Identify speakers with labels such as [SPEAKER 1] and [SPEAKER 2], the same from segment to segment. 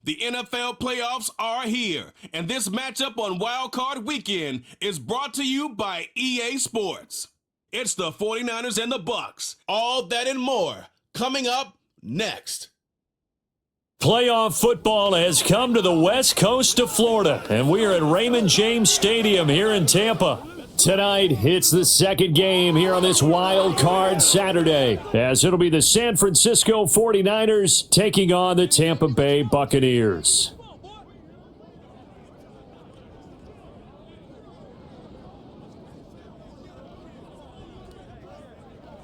[SPEAKER 1] The NFL playoffs are here, and this matchup on Wildcard Weekend is brought to you by EA Sports. It's the 49ers and the Bucs. All that and more coming up next.
[SPEAKER 2] Playoff football has come to the west coast of Florida, and we are at Raymond James Stadium here in Tampa. Tonight, it's the second game here on this Wild Card Saturday, as it'll be the San Francisco 49ers taking on the Tampa Bay Buccaneers.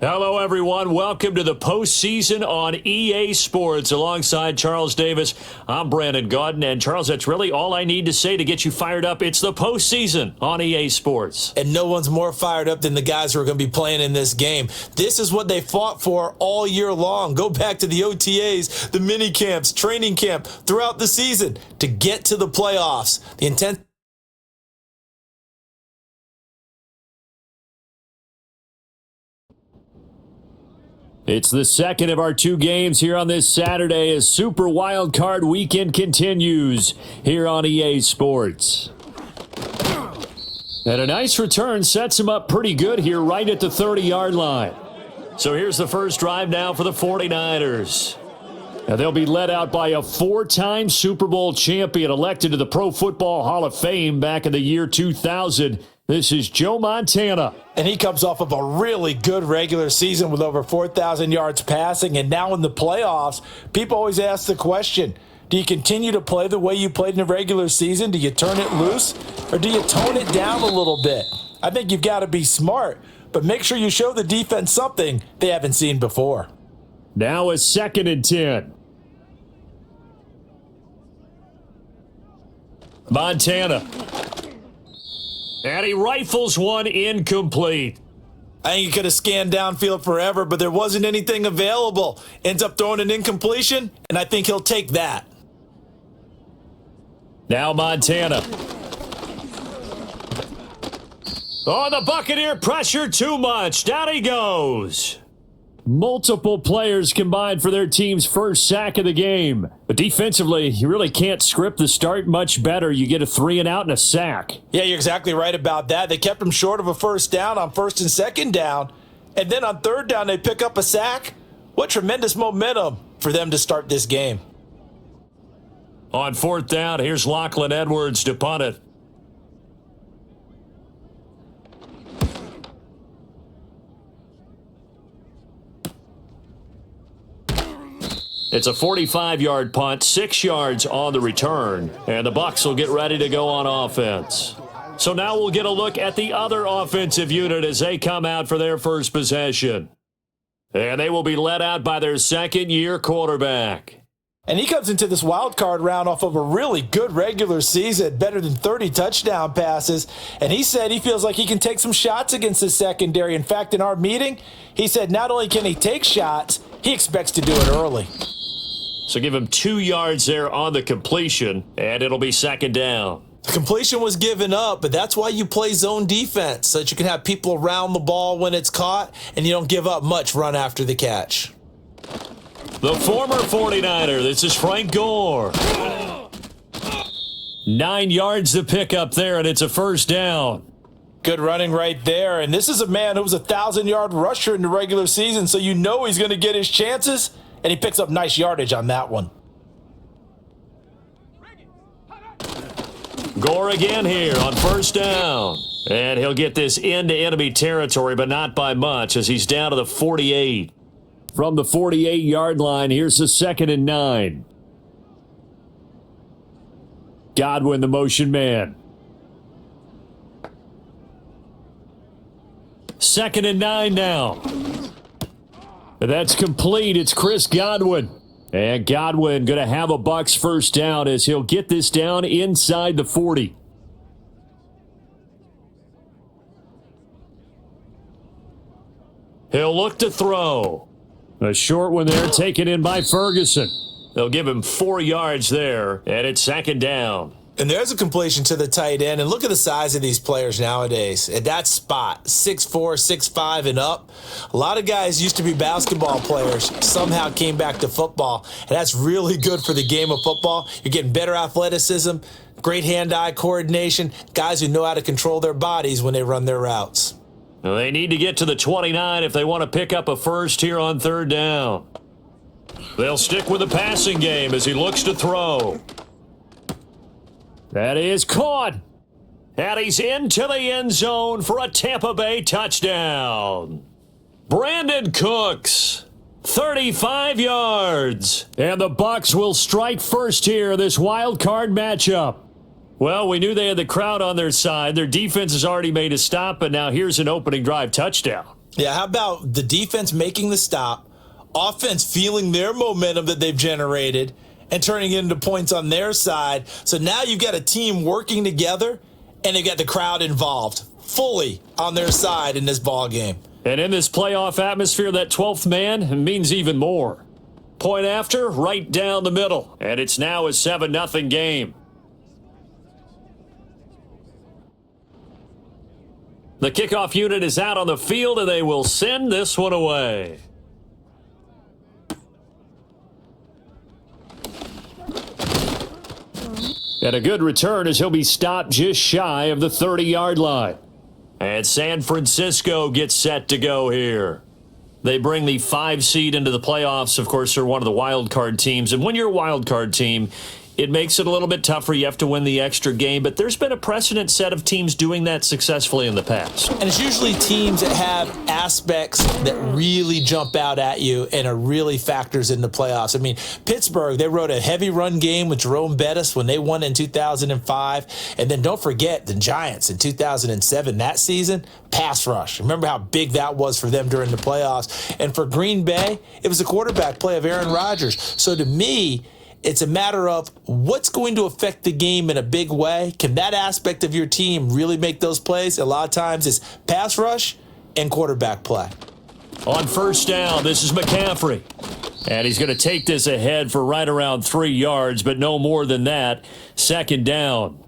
[SPEAKER 2] Hello, everyone. Welcome to the postseason on EA Sports. Alongside Charles Davis, I'm Brandon Gaudin. And, Charles, that's really all I need to say to get you fired up. It's the postseason on EA Sports.
[SPEAKER 3] And no one's more fired up than the guys who are going to be playing in this game. This is what they fought for all year long. Go back to the OTAs, the mini camps, training camp, throughout the season to get to the playoffs. The intent.
[SPEAKER 2] It's the second of our two games here on this Saturday as Super Wild Card Weekend continues here on EA Sports. And a nice return sets him up pretty good here right at the 30-yard line. So here's the first drive now for the 49ers. And they'll be led out by a four-time Super Bowl champion elected to the Pro Football Hall of Fame back in the year 2000. This is Joe Montana.
[SPEAKER 3] And he comes off of a really good regular season with over 4,000 yards passing. And now in the playoffs, people always ask the question, do you continue to play the way you played in the regular season? Do you turn it loose? Or do you tone it down a little bit? I think you've got to be smart, but make sure you show the defense something they haven't seen before.
[SPEAKER 2] Now a 2nd and 10. Montana. And he rifles one incomplete.
[SPEAKER 3] I think he could have scanned downfield forever, but there wasn't anything available. Ends up throwing an incompletion, and I think he'll take that.
[SPEAKER 2] Now Montana. Oh, the Buccaneer pressure too much. Down he goes. Multiple players combined for their team's first sack of the game. But defensively, you really can't script the start much better. You get a 3 and out and a sack.
[SPEAKER 3] Yeah, you're exactly right about that. They kept him short of a first down on 1st and 2nd down. And then on 3rd down, they pick up a sack. What tremendous momentum for them to start this game.
[SPEAKER 2] On 4th down, here's Lachlan Edwards to punt it. It's a 45-yard punt, 6 yards on the return, and the Bucs will get ready to go on offense. So now we'll get a look at the other offensive unit as they come out for their first possession. And they will be led out by their second-year quarterback.
[SPEAKER 3] And he comes into this wild card round off of a really good regular season, better than 30 touchdown passes. And he said he feels like he can take some shots against the secondary. In fact, in our meeting, he said not only can he take shots, he expects to do it early.
[SPEAKER 2] So give him 2 yards there on the completion, and it'll be 2nd down.
[SPEAKER 3] The completion was given up, but that's why you play zone defense, so that you can have people around the ball when it's caught, and you don't give up much run after the catch.
[SPEAKER 2] The former 49er, this is Frank Gore. 9 yards to pick up there, and it's a 1st down.
[SPEAKER 3] Good running right there, and this is a man who was a 1,000-yard rusher in the regular season, so you know he's going to get his chances, and he picks up nice yardage on that one.
[SPEAKER 2] Gore again here on 1st down. And he'll get this into enemy territory, but not by much as he's down to the 48. From the 48-yard line, here's the 2nd and 9. Godwin, the motion man. 2nd and 9 now. That's complete. It's Chris Godwin. And Godwin going to have a Bucs 1st down as he'll get this down inside the 40. He'll look to throw. A short one there taken in by Ferguson. They'll give him 4 yards there, and it's 2nd down.
[SPEAKER 3] And there's a completion to the tight end. And look at the size of these players nowadays. At that spot, 6'4", 6'5", and up. A lot of guys used to be basketball players, somehow came back to football. And that's really good for the game of football. You're getting better athleticism, great hand-eye coordination, guys who know how to control their bodies when they run their routes.
[SPEAKER 2] They need to get to the 29 if they want to pick up a first here on third down. They'll stick with the passing game as he looks to throw. That is caught. And he's into the end zone for a Tampa Bay touchdown. Brandon Cooks, 35 yards. And the Bucs will strike first here, this wild card matchup. Well, we knew they had the crowd on their side. Their defense has already made a stop, but now here's an opening drive touchdown.
[SPEAKER 3] Yeah, how about the defense making the stop, offense feeling their momentum that they've generated, and turning it into points on their side. So now you've got a team working together, and they've got the crowd involved fully on their side in this ball game.
[SPEAKER 2] And in this playoff atmosphere, that 12th man means even more. Point after, right down the middle. And it's now a 7-0 game. The kickoff unit is out on the field, and they will send this one away. And a good return as he'll be stopped just shy of the 30-yard line. And San Francisco gets set to go here. They bring the 5 seed into the playoffs. Of course, they're one of the wild card teams. And when you're a wild card team, it makes it a little bit tougher. You have to win the extra game. But there's been a precedent set of teams doing that successfully in the past.
[SPEAKER 3] And it's usually teams that have aspects that really jump out at you and are really factors in the playoffs. I mean, Pittsburgh, they rode a heavy run game with Jerome Bettis when they won in 2005. And then don't forget the Giants in 2007, that season, pass rush. Remember how big that was for them during the playoffs. And for Green Bay, it was a quarterback play of Aaron Rodgers. So to me, it's a matter of what's going to affect the game in a big way. Can that aspect of your team really make those plays? A lot of times it's pass rush and quarterback play.
[SPEAKER 2] On first down, this is McCaffrey. And he's going to take this ahead for right around 3 yards, but no more than that. Second down.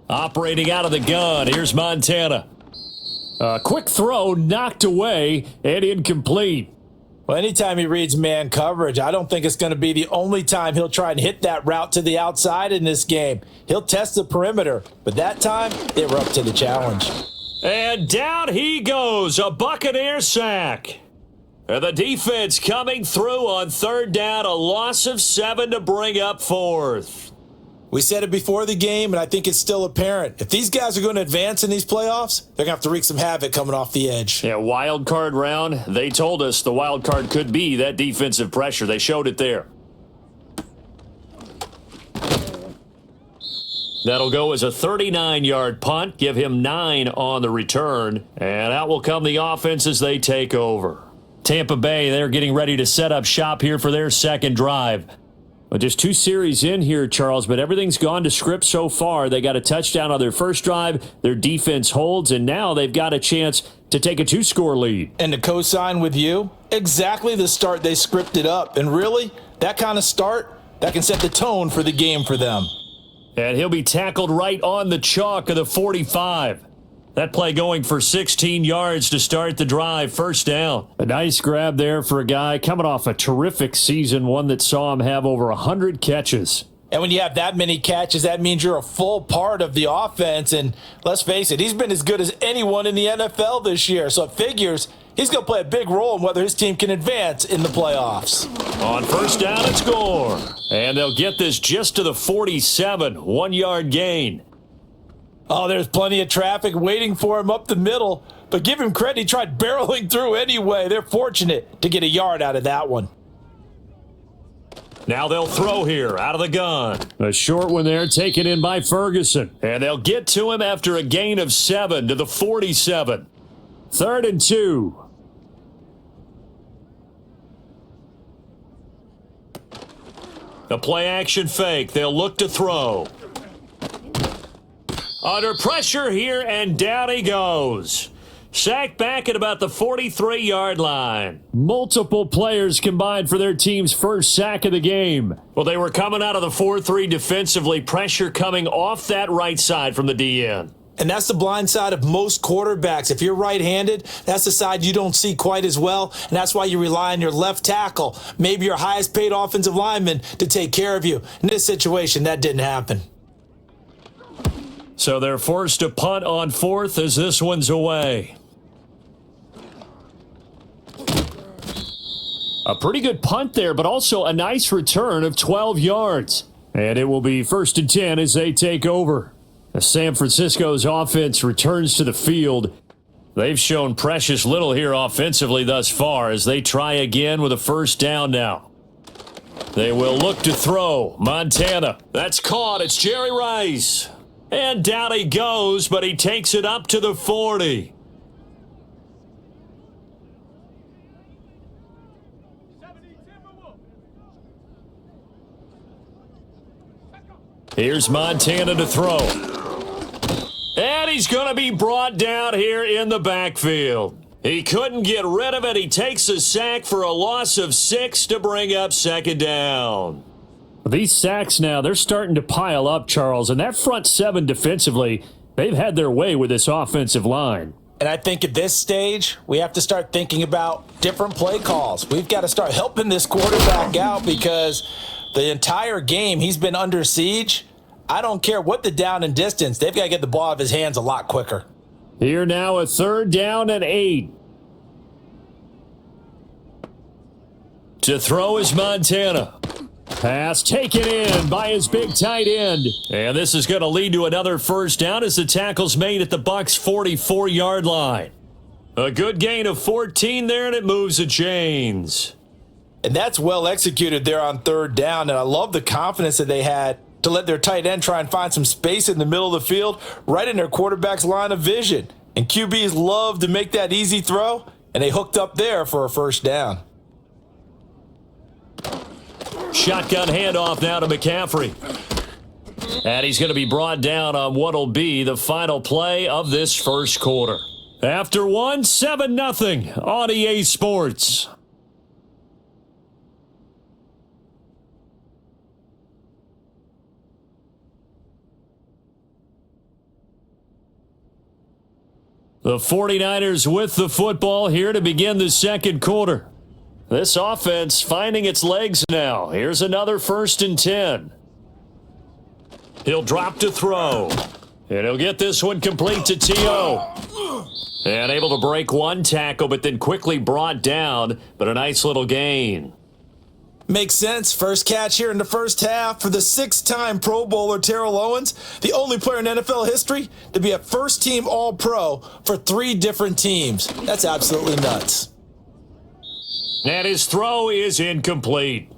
[SPEAKER 2] Operating out of the gun, here's Montana. A quick throw knocked away and incomplete.
[SPEAKER 3] Well, anytime he reads man coverage, I don't think it's going to be the only time he'll try and hit that route to the outside in this game. He'll test the perimeter, but that time they were up to the challenge.
[SPEAKER 2] And down he goes, a Buccaneer sack. And the defense coming through on third down, a loss of 7 to bring up fourth.
[SPEAKER 3] We said it before the game, and I think it's still apparent. If these guys are going to advance in these playoffs, they're going to have to wreak some havoc coming off the edge.
[SPEAKER 2] Yeah, wild card round. They told us the wild card could be that defensive pressure. They showed it there. That'll go as a 39-yard punt. Give him 9 on the return. And out will come the offense as they take over. Tampa Bay, they're getting ready to set up shop here for their second drive. Well, just 2 series in here, Charles, but everything's gone to script so far. They got a touchdown on their first drive. Their defense holds, and now they've got a chance to take a 2-score lead.
[SPEAKER 3] And to co-sign with you, exactly the start they scripted up. And really, that kind of start, that can set the tone for the game for them.
[SPEAKER 2] And he'll be tackled right on the chalk of the 45. That play going for 16 yards to start the drive, first down. A nice grab there for a guy coming off a terrific season, one that saw him have over 100 catches.
[SPEAKER 3] And when you have that many catches, that means you're a full part of the offense. And let's face it, he's been as good as anyone in the NFL this year. So it figures he's going to play a big role in whether his team can advance in the playoffs.
[SPEAKER 2] On first down and score. And they'll get this just to the 47, 1-yard gain.
[SPEAKER 3] Oh, there's plenty of traffic waiting for him up the middle. But give him credit, he tried barreling through anyway. They're fortunate to get a yard out of that one.
[SPEAKER 2] Now they'll throw here out of the gun. A short one there taken in by Ferguson. And they'll get to him after a gain of 7 to the 47. 3rd and 2. A play action fake. They'll look to throw. Under pressure here, and down he goes. Sacked back at about the 43-yard line.
[SPEAKER 4] Multiple players combined for their team's first sack of the game.
[SPEAKER 2] Well, they were coming out of the 4-3 defensively. Pressure coming off that right side from the DN.
[SPEAKER 3] And that's the blind side of most quarterbacks. If you're right-handed, that's the side you don't see quite as well, and that's why you rely on your left tackle, maybe your highest-paid offensive lineman, to take care of you. In this situation, that didn't happen.
[SPEAKER 2] So they're forced to punt on fourth as this one's away.
[SPEAKER 4] A pretty good punt there, but also a nice return of 12 yards. And it will be 1st and 10 as they take over. San Francisco's offense returns to the field.
[SPEAKER 2] They've shown precious little here offensively thus far as they try again with a first down now. They will look to throw. Montana. That's caught. It's Jerry Rice. And down he goes, but he takes it up to the 40. Here's Montana to throw. And he's going to be brought down here in the backfield. He couldn't get rid of it. He takes a sack for a loss of 6 to bring up 2nd down.
[SPEAKER 4] These sacks now, they're starting to pile up, Charles. And that front 7 defensively, they've had their way with this offensive line.
[SPEAKER 3] And I think at this stage, we have to start thinking about different play calls. We've got to start helping this quarterback out because the entire game he's been under siege. I don't care what the down and distance. They've got to get the ball out of his hands a lot quicker.
[SPEAKER 4] Here now, a 3rd down and 8.
[SPEAKER 2] To throw is Montana.
[SPEAKER 4] Pass taken in by his big tight end.
[SPEAKER 2] And this is going to lead to another first down as the tackle's made at the Bucs' 44-yard line. A good gain of 14 there, and it moves the chains.
[SPEAKER 3] And that's well executed there on 3rd down, and I love the confidence that they had to let their tight end try and find some space in the middle of the field, right in their quarterback's line of vision. And QBs love to make that easy throw, and they hooked up there for a first down.
[SPEAKER 2] Shotgun handoff now to McCaffrey. And he's going to be brought down on what'll be the final play of this first quarter. After one, 7-0 on EA Sports. The 49ers with the football here to begin the second quarter. This offense finding its legs now. Here's another 1st and 10. He'll drop to throw. And he'll get this one complete to T.O. And able to break one tackle, but then quickly brought down. But a nice little gain.
[SPEAKER 3] Makes sense. First catch here in the first half for the 6-time Pro Bowler Terrell Owens, the only player in NFL history to be a first-team All-Pro for 3 different teams. That's absolutely nuts.
[SPEAKER 2] And his throw is incomplete.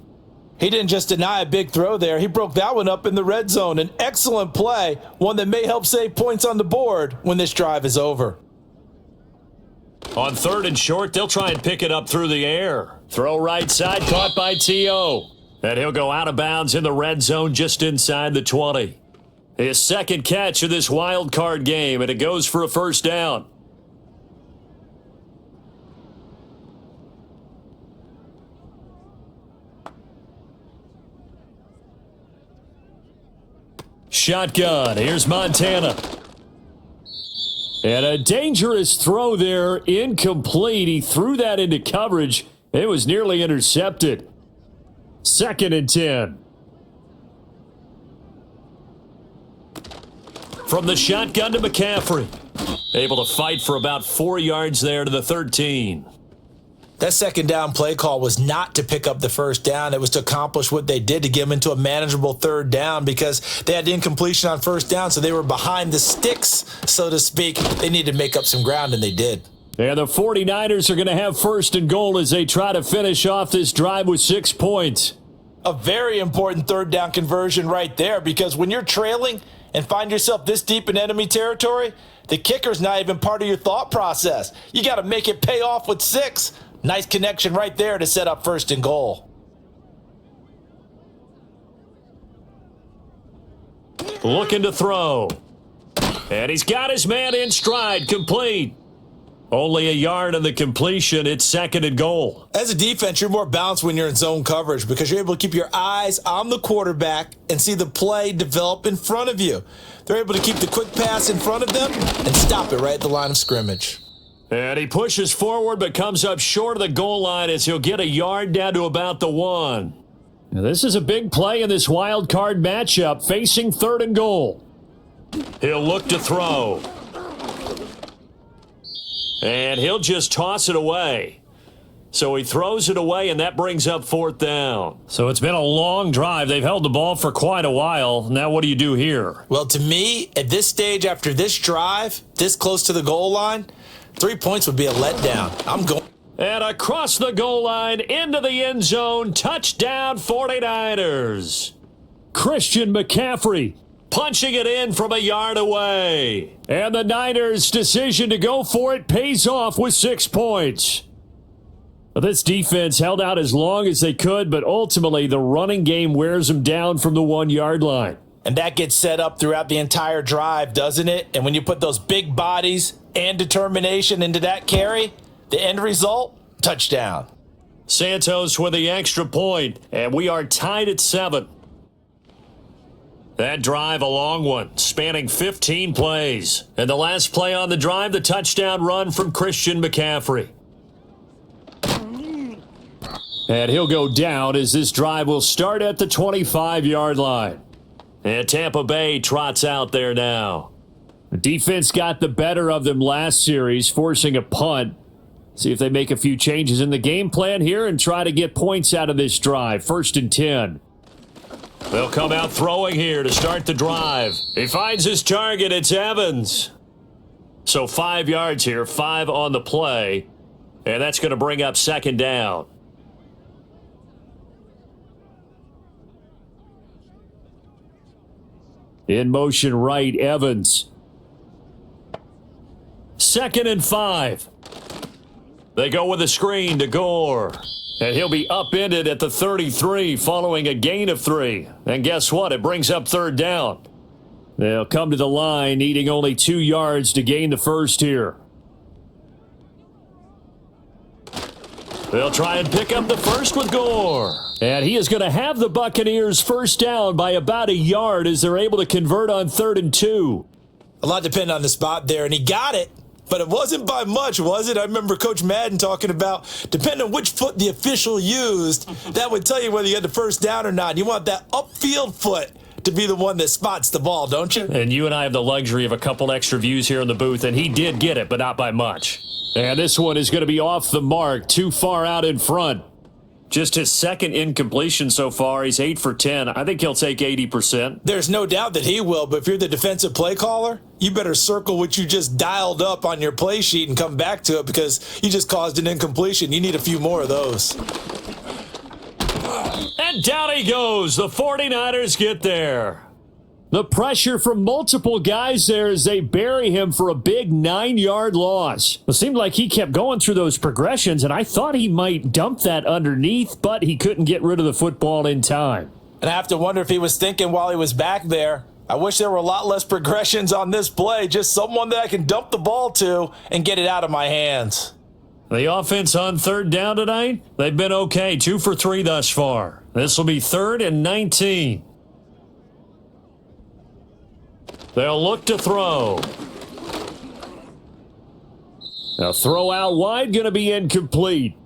[SPEAKER 3] He didn't just deny a big throw there. He broke that one up in the red zone. An excellent play, one that may help save points on the board when this drive is over.
[SPEAKER 2] On 3rd and short, they'll try and pick it up through the air. Throw right side, caught by T.O. And he'll go out of bounds in the red zone just inside the 20. His second catch of this wild card game, and it goes for a first down. Shotgun. Here's Montana.
[SPEAKER 4] And a dangerous throw there, incomplete. He threw that into coverage. It was nearly intercepted. 2nd and 10.
[SPEAKER 2] From the shotgun to McCaffrey. Able to fight for about 4 yards there to the 13.
[SPEAKER 3] That second down play call was not to pick up the first down. It was to accomplish what they did, to get them into a manageable 3rd down, because they had incompletion on first down, so they were behind the sticks, so to speak. They needed to make up some ground, and they did.
[SPEAKER 4] And the 49ers are going to have 1st and goal as they try to finish off this drive with 6 points.
[SPEAKER 3] A very important 3rd down conversion right there, because when you're trailing and find yourself this deep in enemy territory, the kicker's not even part of your thought process. You got to make it pay off with 6. Nice connection right there to set up 1st and goal.
[SPEAKER 2] Looking to throw. And he's got his man in stride, complete. Only a yard on the completion. It's second and goal.
[SPEAKER 3] As a defense, you're more balanced when you're in zone coverage because you're able to keep your eyes on the quarterback and see the play develop in front of you. They're able to keep the quick pass in front of them and stop it right at the line of scrimmage.
[SPEAKER 2] And he pushes forward but comes up short of the goal line as he'll get a yard down to about the 1.
[SPEAKER 4] Now, this is a big play in this wild card matchup, facing third and goal.
[SPEAKER 2] He'll look to throw. And he'll just toss it away. So he throws it away, and that brings up fourth down.
[SPEAKER 4] So it's been a long drive. They've held the ball for quite a while. Now what do you do here?
[SPEAKER 3] Well, to me, at this stage, after this drive, this close to the goal line, 3 points would be a letdown. I'm going.
[SPEAKER 2] And across the goal line, into the end zone, touchdown 49ers.
[SPEAKER 4] Christian McCaffrey
[SPEAKER 2] Punching it in from a yard away.
[SPEAKER 4] And the Niners' decision to go for it pays off with 6 points. This defense held out as long as they could, but ultimately the running game wears them down from the 1 yard line.
[SPEAKER 3] And that gets set up throughout the entire drive, doesn't it? And when you put those big bodies and determination into that carry, the end result, touchdown.
[SPEAKER 2] Santos with the extra point, and we are tied at 7. That drive, a long one, spanning 15 plays. And the last play on the drive, the touchdown run from Christian McCaffrey.
[SPEAKER 4] And he'll go down as this drive will start at the 25-yard line.
[SPEAKER 2] And Tampa Bay trots out there now.
[SPEAKER 4] The defense got the better of them last series, forcing a punt. See if they make a few changes in the game plan here and try to get points out of this drive. 1st and 10.
[SPEAKER 2] They'll come out throwing here to start the drive. He finds his target. It's Evans. So 5 yards here, 5 on the play. And that's going to bring up 2nd down.
[SPEAKER 4] In motion right, Evans.
[SPEAKER 2] 2nd and 5. They go with a screen to Gore. And he'll be upended at the 33 following a gain of 3. And guess what? It brings up 3rd down.
[SPEAKER 4] They'll come to the line, needing only 2 yards to gain the first here.
[SPEAKER 2] They'll try and pick up the first with Gore.
[SPEAKER 4] And he is going to have the Buccaneers first down by about a yard as they're able to convert on 3rd and 2.
[SPEAKER 3] A lot depended on the spot there, and he got it. But it wasn't by much, was it? I remember Coach Madden talking about, depending on which foot the official used, that would tell you whether you had the first down or not. You want that upfield foot to be the one that spots the ball, don't you?
[SPEAKER 2] And you and I have the luxury of a couple extra views here in the booth, and he did get it, but not by much.
[SPEAKER 4] And this one is going to be off the mark, too far out in front.
[SPEAKER 2] Just his 2nd incompletion so far. He's 8 for 10. I think he'll take 80%.
[SPEAKER 3] There's no doubt that he will, but if you're the defensive play caller, you better circle what you just dialed up on your play sheet and come back to it because you just caused an incompletion. You need a few more of those.
[SPEAKER 2] And down he goes. The 49ers get there.
[SPEAKER 4] The pressure from multiple guys there as they bury him for a big 9-yard loss. It seemed like he kept going through those progressions, and I thought he might dump that underneath, but he couldn't get rid of the football in time.
[SPEAKER 3] And I have to wonder if he was thinking while he was back there, I wish there were a lot less progressions on this play, just someone that I can dump the ball to and get it out of my hands.
[SPEAKER 2] The offense on 3rd down tonight, they've been okay. 2 for 3 thus far. This will be 3rd and 19. They'll look to throw.
[SPEAKER 4] Now throw out wide, going to be incomplete.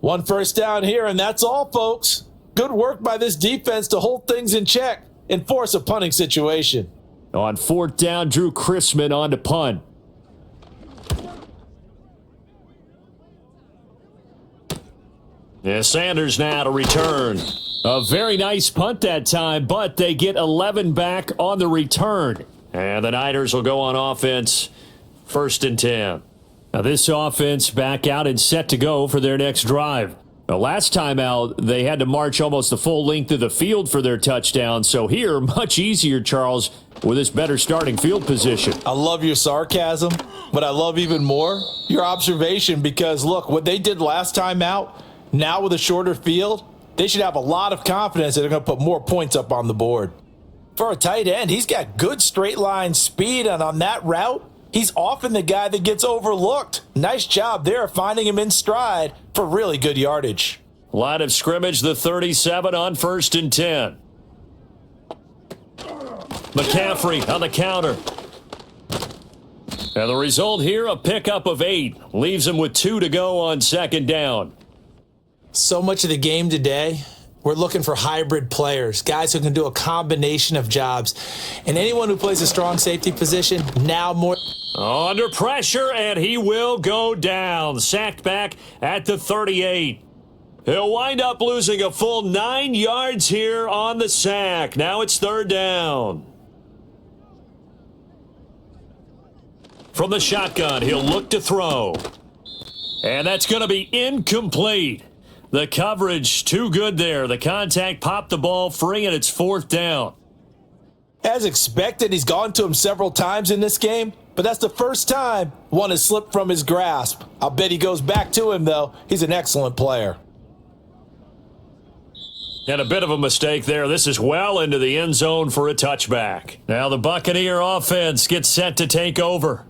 [SPEAKER 3] 1 first down here, and that's all, folks. Good work by this defense to hold things in check and force a punting situation.
[SPEAKER 4] On 4th down, Drew Chrisman on to punt.
[SPEAKER 2] Yeah, Sanders now to return.
[SPEAKER 4] A very nice punt that time, but they get 11 back on the return.
[SPEAKER 2] And the Niners will go on offense, 1st and 10.
[SPEAKER 4] Now this offense back out and set to go for their next drive. The last time out, they had to march almost the full length of the field for their touchdown. So here, much easier, Charles, with this better starting field position.
[SPEAKER 3] I love your sarcasm, but I love even more your observation because, look, what they did last time out, now with a shorter field, they should have a lot of confidence that they're going to put more points up on the board. For a tight end, he's got good straight line speed, and on that route, He's often the guy that gets overlooked. Nice job there finding him in stride for really good yardage.
[SPEAKER 2] Line of scrimmage, the 37 on 1st and 10. McCaffrey on the counter. And the result here, a pickup of 8. Leaves him with 2 to go on 2nd down.
[SPEAKER 3] So much of the game today, we're looking for hybrid players, guys who can do a combination of jobs. And anyone who plays a strong safety position, now more.
[SPEAKER 2] Under pressure, and he will go down. Sacked back at the 38. He'll wind up losing a full 9 yards here on the sack. Now it's 3rd down. From the shotgun, he'll look to throw. And that's going to be incomplete. The coverage too good there. The contact popped the ball free, and it's 4th down.
[SPEAKER 3] As expected, he's gone to him several times in this game, but that's the first time one has slipped from his grasp. I'll bet he goes back to him, though. He's an excellent player.
[SPEAKER 2] And a bit of a mistake there. This is well into the end zone for a touchback. Now the Buccaneer offense gets set to take over.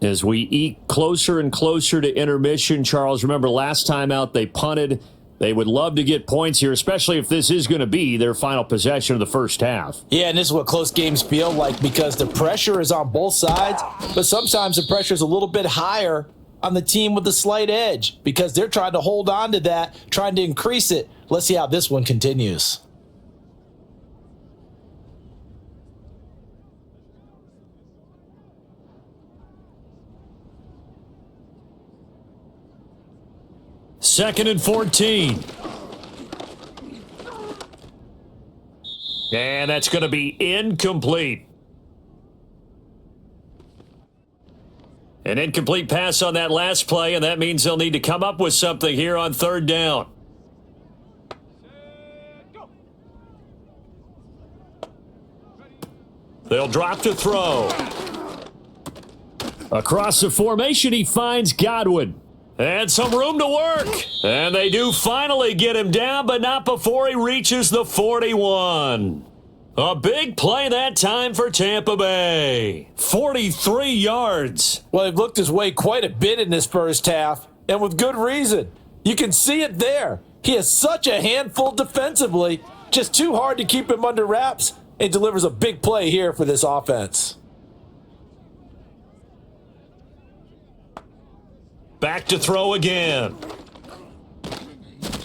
[SPEAKER 2] As we eke closer and closer to intermission, Charles, remember last time out they punted. They would love to get points here, especially if this is going to be their final possession of the first half.
[SPEAKER 3] Yeah, and this is what close games feel like because the pressure is on both sides, but sometimes the pressure is a little bit higher on the team with the slight edge because they're trying to hold on to that, trying to increase it. Let's see how this one continues.
[SPEAKER 2] Second and 14. And that's going to be incomplete. An incomplete pass on that last play, and that means they'll need to come up with something here on 3rd down. They'll drop to throw.
[SPEAKER 4] Across the formation, he finds Godwin.
[SPEAKER 2] And some room to work. And they do finally get him down, but not before he reaches the 41. A big play that time for Tampa Bay. 43 yards.
[SPEAKER 3] Well, they've looked his way quite a bit in this first half, and with good reason. You can see it there. He is such a handful defensively, just too hard to keep him under wraps, and delivers a big play here for this offense.
[SPEAKER 2] Back to throw again.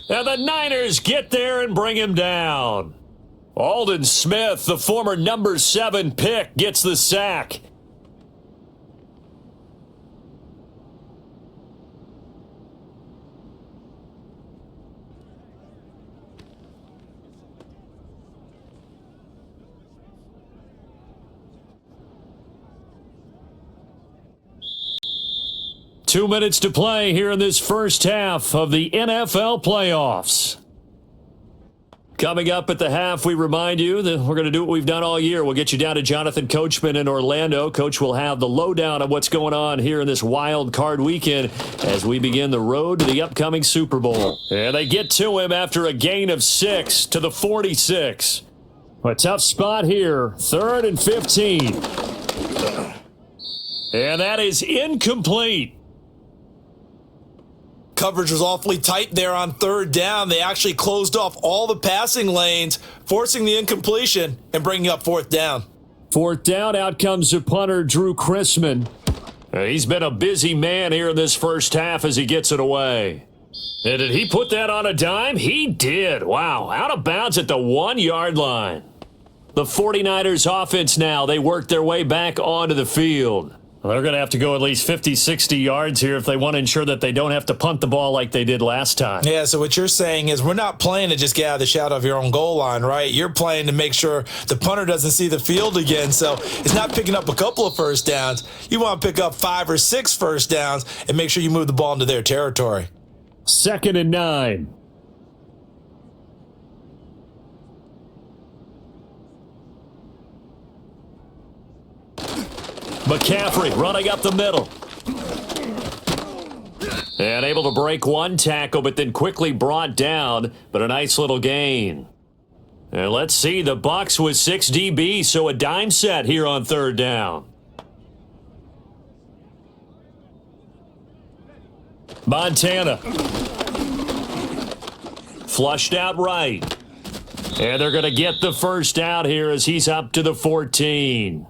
[SPEAKER 2] And the Niners get there and bring him down. Aldon Smith, the former number 7 pick, gets the sack. Two minutes to play here in this first half of the NFL playoffs. Coming up at the half, we remind you that we're going to do what we've done all year. We'll get you down to Jonathan Coachman in Orlando. Coach will have the lowdown on what's going on here in this wild card weekend as we begin the road to the upcoming Super Bowl. And they get to him after a gain of 6 to the 46.
[SPEAKER 4] A tough spot here. 3rd and 15.
[SPEAKER 2] And that is incomplete.
[SPEAKER 3] Coverage was awfully tight there on 3rd down. They actually closed off all the passing lanes, forcing the incompletion and bringing up 4th down.
[SPEAKER 4] 4th down, out comes the punter, Drew Chrisman.
[SPEAKER 2] He's been a busy man here in this first half as he gets it away. And did he put that on a dime? He did. Wow, out of bounds at the 1-yard line. The 49ers offense now, they work their way back onto the field. Well, they're going to have to go at least 50, 60 yards here if they want to ensure that they don't have to punt the ball like they did last time.
[SPEAKER 3] Yeah, so what you're saying is we're not playing to just get out of the shadow of your own goal line, right? You're playing to make sure the punter doesn't see the field again. So it's not picking up a couple of first downs. You want to pick up 5 or 6 first downs and make sure you move the ball into their territory.
[SPEAKER 4] 2nd and 9.
[SPEAKER 2] McCaffrey running up the middle. And able to break one tackle, but then quickly brought down, but a nice little gain. And let's see, the Bucs with 6 DB, so a dime set here on 3rd down. Montana. Flushed out right. And they're going to get the first out here as he's up to the 14.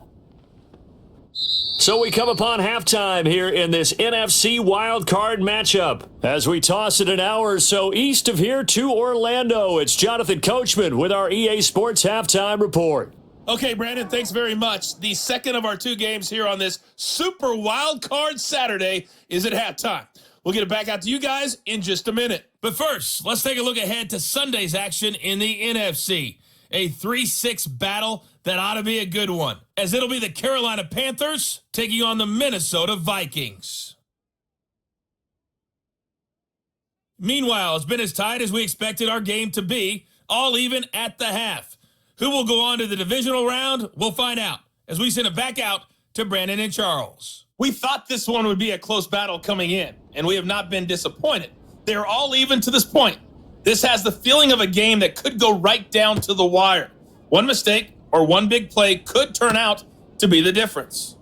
[SPEAKER 2] So we come upon halftime here in this NFC wildcard matchup. As we toss it an hour or so east of here to Orlando, it's Jonathan Coachman with our EA Sports Halftime Report.
[SPEAKER 5] Okay, Brandon, thanks very much. The second of our two games here on this Super Wildcard Saturday is at halftime. We'll get it back out to you guys in just a minute. But first, let's take a look ahead to Sunday's action in the NFC. A 3-6 battle that ought to be a good one, as it'll be the Carolina Panthers taking on the Minnesota Vikings. Meanwhile, it's been as tight as we expected our game to be, all even at the half. Who will go on to the divisional round? We'll find out as we send it back out to Brandon and Charles. We thought this one would be a close battle coming in, and we have not been disappointed. They're all even to this point. This has the feeling of a game that could go right down to the wire. One mistake or one big play could turn out to be the difference.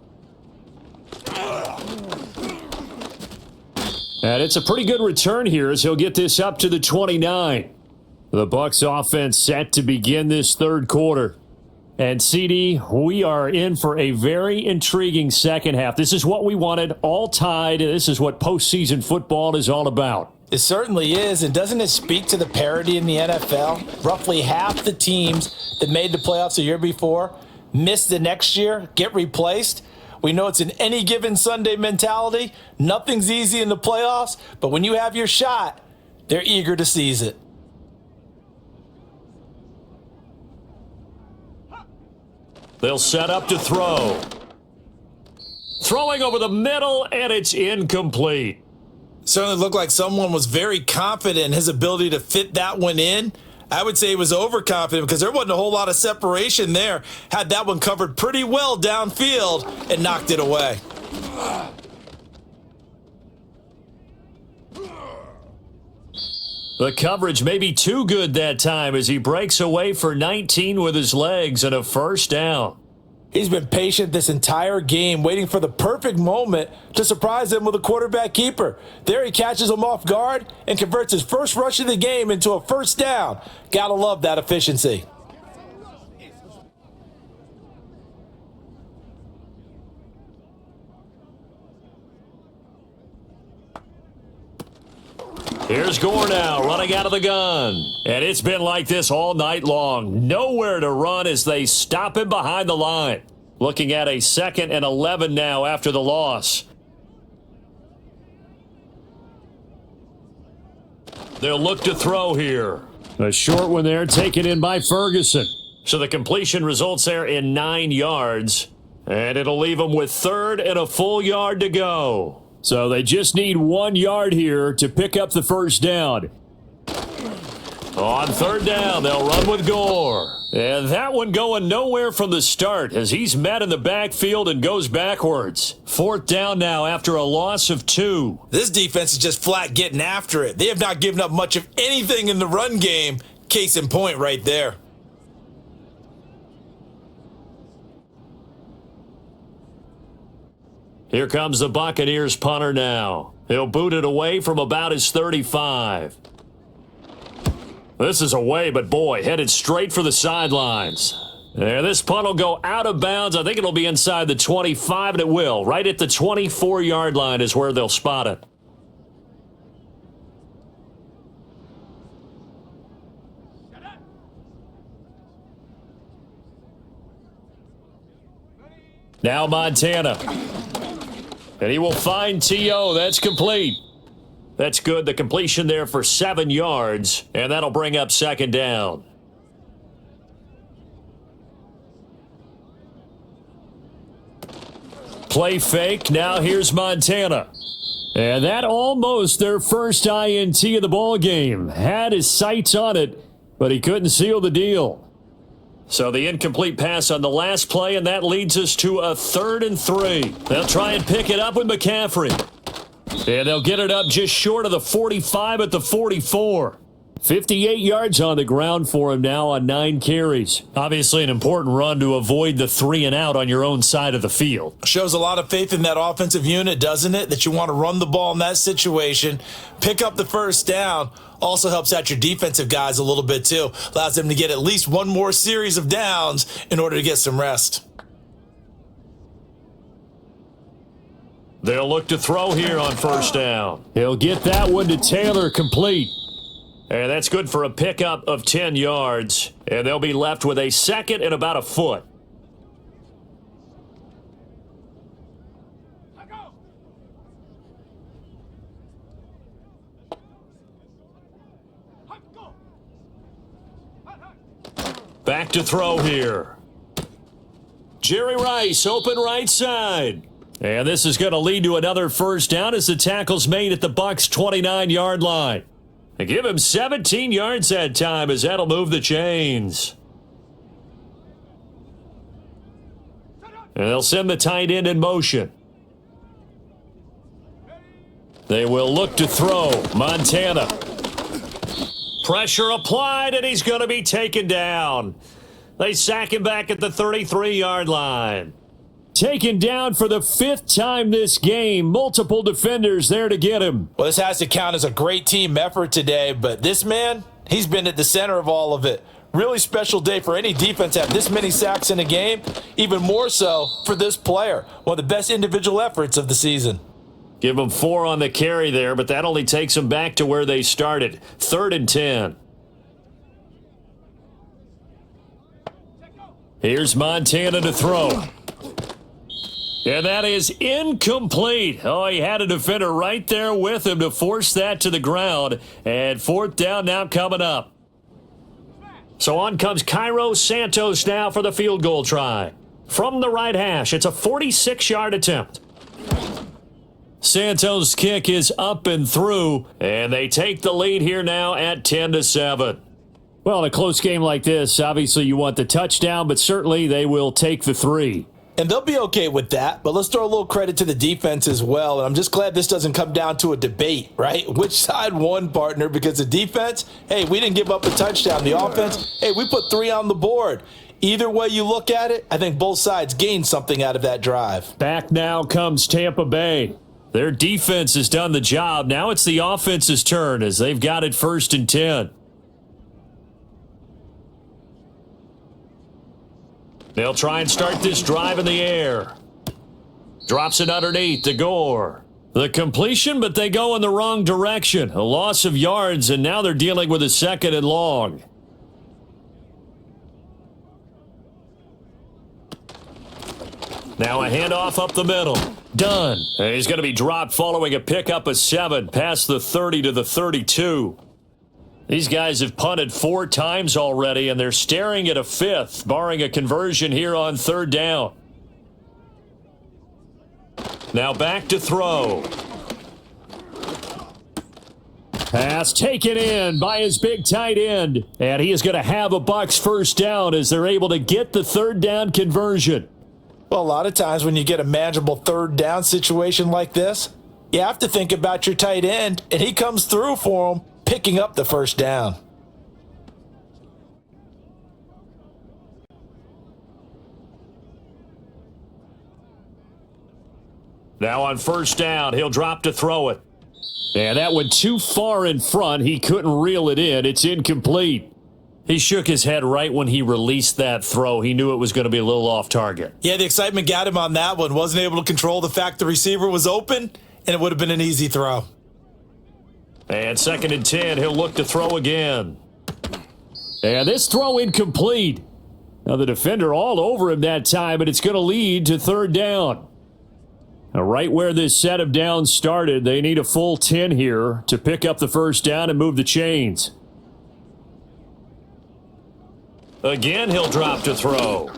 [SPEAKER 2] And it's a pretty good return here as he'll get this up to the 29. The Bucs offense set to begin this third quarter. And CD, we are in for a very intriguing second half. This is what we wanted, all tied. This is what postseason football is all about.
[SPEAKER 3] It certainly is, and doesn't it speak to the parity in the NFL? Roughly half the teams that made the playoffs the year before miss the next year, get replaced. We know it's an any given Sunday mentality. Nothing's easy in the playoffs, but when you have your shot, they're eager to seize it.
[SPEAKER 2] They'll set up to throw. Throwing over the middle, and it's incomplete.
[SPEAKER 3] Certainly looked like someone was very confident in his ability to fit that one in. I would say he was overconfident because there wasn't a whole lot of separation there. Had that one covered pretty well downfield and knocked it away.
[SPEAKER 2] The coverage may be too good that time as he breaks away for 19 with his legs and a first down.
[SPEAKER 3] He's been patient this entire game, waiting for the perfect moment to surprise him with a quarterback keeper. There he catches him off guard and converts his first rush of the game into a first down. Gotta love that efficiency.
[SPEAKER 2] Here's Gore now, running out of the gun. And it's been like this all night long. Nowhere to run as they stop him behind the line. Looking at a 2nd and 11 now after the loss. They'll look to throw here.
[SPEAKER 4] A short one there, taken in by Ferguson.
[SPEAKER 2] So the completion results there in 9 yards. And it'll leave them with 3rd and a full yard to go.
[SPEAKER 4] So they just need 1 yard here to pick up the first down.
[SPEAKER 2] On 3rd down, they'll run with Gore. And that one going nowhere from the start as he's met in the backfield and goes backwards. 4th down now after a loss of 2.
[SPEAKER 3] This defense is just flat getting after it. They have not given up much of anything in the run game. Case in point right there.
[SPEAKER 2] Here comes the Buccaneers punter now. He'll boot it away from about his 35. This is away, but boy, headed straight for the sidelines. There, this punt will go out of bounds. I think it'll be inside the 25, and it will. Right at the 24-yard line is where they'll spot it. Now Montana. And he will find T.O. That's complete. That's good. The completion there for 7 yards, and that'll bring up 2nd down. Play fake. Now here's Montana.
[SPEAKER 4] And that almost their first INT of the ball game. Had his sights on it, but he couldn't seal the deal.
[SPEAKER 2] So the incomplete pass on the last play, and that leads us to a 3rd and 3. They'll try and pick it up with McCaffrey. And they'll get it up just short of the 45 at the 44.
[SPEAKER 4] 58 yards on the ground for him now on 9 carries. Obviously an important run to avoid the 3 and out on your own side of the field.
[SPEAKER 3] Shows a lot of faith in that offensive unit, doesn't it? That you want to run the ball in that situation, pick up the first down. Also helps out your defensive guys a little bit too. Allows them to get at least one more series of downs in order to get some rest.
[SPEAKER 2] They'll look to throw here on first down.
[SPEAKER 4] He'll get that one to Taylor, complete.
[SPEAKER 2] And that's good for a pickup of 10 yards. And they'll be left with a second and about a foot. Back to throw here. Jerry Rice, open right side. And this is going to lead to another first down as the tackle's made at the Bucs' 29-yard line. They give him 17 yards that time as that'll move the chains. And they'll send the tight end in motion. They will look to throw. Montana. Pressure applied, and he's going to be taken down. They sack him back at the 33-yard line.
[SPEAKER 4] Taken down for the 5th time this game. Multiple defenders there to get him.
[SPEAKER 3] Well, this has to count as a great team effort today, but this man, he's been at the center of all of it. Really special day for any defense to have this many sacks in a game, even more so for this player. One of the best individual efforts of the season.
[SPEAKER 2] Give them 4 on the carry there, but that only takes them back to where they started. 3rd and 10. Here's Montana to throw. And that is incomplete. Oh, he had a defender right there with him to force that to the ground. And 4th down now coming up. So on comes Cairo Santos now for the field goal try. From the right hash, it's a 46-yard attempt. Santos' kick is up and through, and they take the lead here now at 10-7.
[SPEAKER 4] Well, in a close game like this, obviously you want the touchdown, but certainly they will take the 3.
[SPEAKER 3] And they'll be okay with that, but let's throw a little credit to the defense as well. And I'm just glad this doesn't come down to a debate, right? Which side won, partner? Because the defense, hey, we didn't give up a touchdown. The offense, hey, we put 3 on the board. Either way you look at it, I think both sides gained something out of that drive.
[SPEAKER 4] Back now comes Tampa Bay.
[SPEAKER 2] Their defense has done the job. Now it's the offense's turn as they've got it 1st and 10. They'll try and start this drive in the air. Drops it underneath to Gore. The completion, but they go in the wrong direction. A loss of yards, and now they're dealing with a 2nd and long. Now a handoff up the middle. Done. And he's going to be dropped following a pickup of 7 past the 30 to the 32. These guys have punted 4 times already, and they're staring at a 5th, barring a conversion here on 3rd down. Now back to throw.
[SPEAKER 4] Pass taken in by his big tight end. And he is going to have a Bucs first down as they're able to get the 3rd down conversion.
[SPEAKER 3] Well, a lot of times when you get a manageable 3rd down situation like this, you have to think about your tight end, and he comes through for him, picking up the first down.
[SPEAKER 2] Now on 1st down, he'll drop to throw it.
[SPEAKER 4] And that went too far in front. He couldn't reel it in. It's incomplete.
[SPEAKER 2] He shook his head right when he released that throw. He knew it was going to be a little off target.
[SPEAKER 3] Yeah, the excitement got him on that one. Wasn't able to control the fact the receiver was open, and it would have been an easy throw.
[SPEAKER 2] And 2nd and 10, he'll look to throw again.
[SPEAKER 4] And this throw incomplete. Now the defender all over him that time, but it's going to lead to 3rd down. Now right where this set of downs started, they need a full 10 here to pick up the first down and move the chains.
[SPEAKER 2] Again, he'll drop to throw.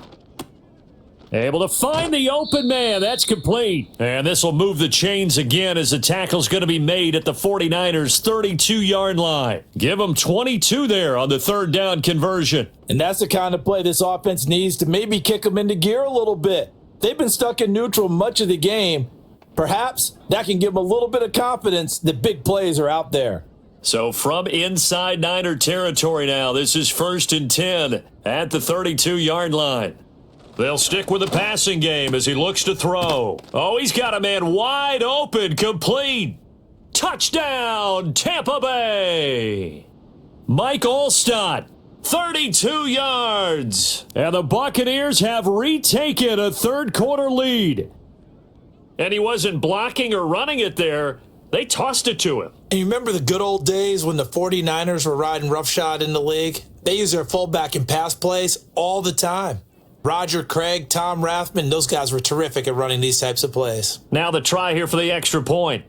[SPEAKER 4] Able to find the open man. That's complete.
[SPEAKER 2] And this will move the chains again as the tackle's going to be made at the 49ers' 32-yard line. Give them 22 there on the 3rd down conversion.
[SPEAKER 3] And that's the kind of play this offense needs to maybe kick them into gear a little bit. They've been stuck in neutral much of the game. Perhaps that can give them a little bit of confidence that big plays are out there.
[SPEAKER 2] So from inside Niner territory now, this is 1st and 10 at the 32-yard line. They'll stick with the passing game as he looks to throw. Oh, he's got a man wide open, complete. Touchdown, Tampa Bay. Mike Olstott, 32 yards. And the Buccaneers have retaken a third-quarter lead. And he wasn't blocking or running it there. They tossed it to him.
[SPEAKER 3] And you remember the good old days when the 49ers were riding roughshod in the league? They used their fullback in pass plays all the time. Roger Craig, Tom Rathman, those guys were terrific at running these types of plays.
[SPEAKER 2] Now the try here for the extra point.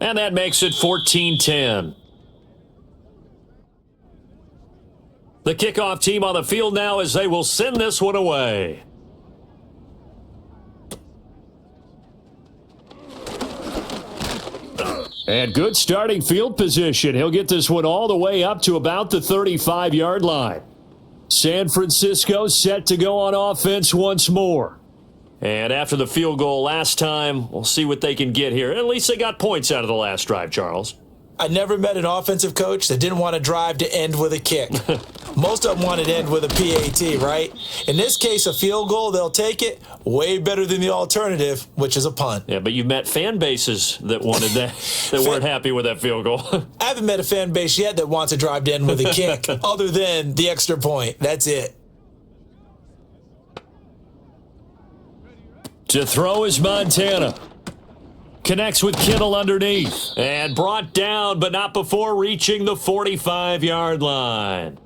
[SPEAKER 2] And that makes it 14-10. The kickoff team on the field now as they will send this one away.
[SPEAKER 4] And good starting field position. He'll get this one all the way up to about the 35-yard line. San Francisco set to go on offense once more.
[SPEAKER 2] And after the field goal last time, we'll see what they can get here. At least they got points out of the last drive, Charles.
[SPEAKER 3] I never met an offensive coach that didn't want to drive to end with a kick. Most of them wanted to end with a PAT, right? In this case, a field goal, they'll take it. Way better than the alternative, which is a punt.
[SPEAKER 2] Yeah, but you've met fan bases that wanted that, that weren't happy with that field goal.
[SPEAKER 3] I haven't met a fan base yet that wants to drive to end with a kick, other than the extra point. That's it.
[SPEAKER 4] To throw is Montana. Connects with Kittle underneath.
[SPEAKER 2] And brought down, but not before reaching the 45-yard line.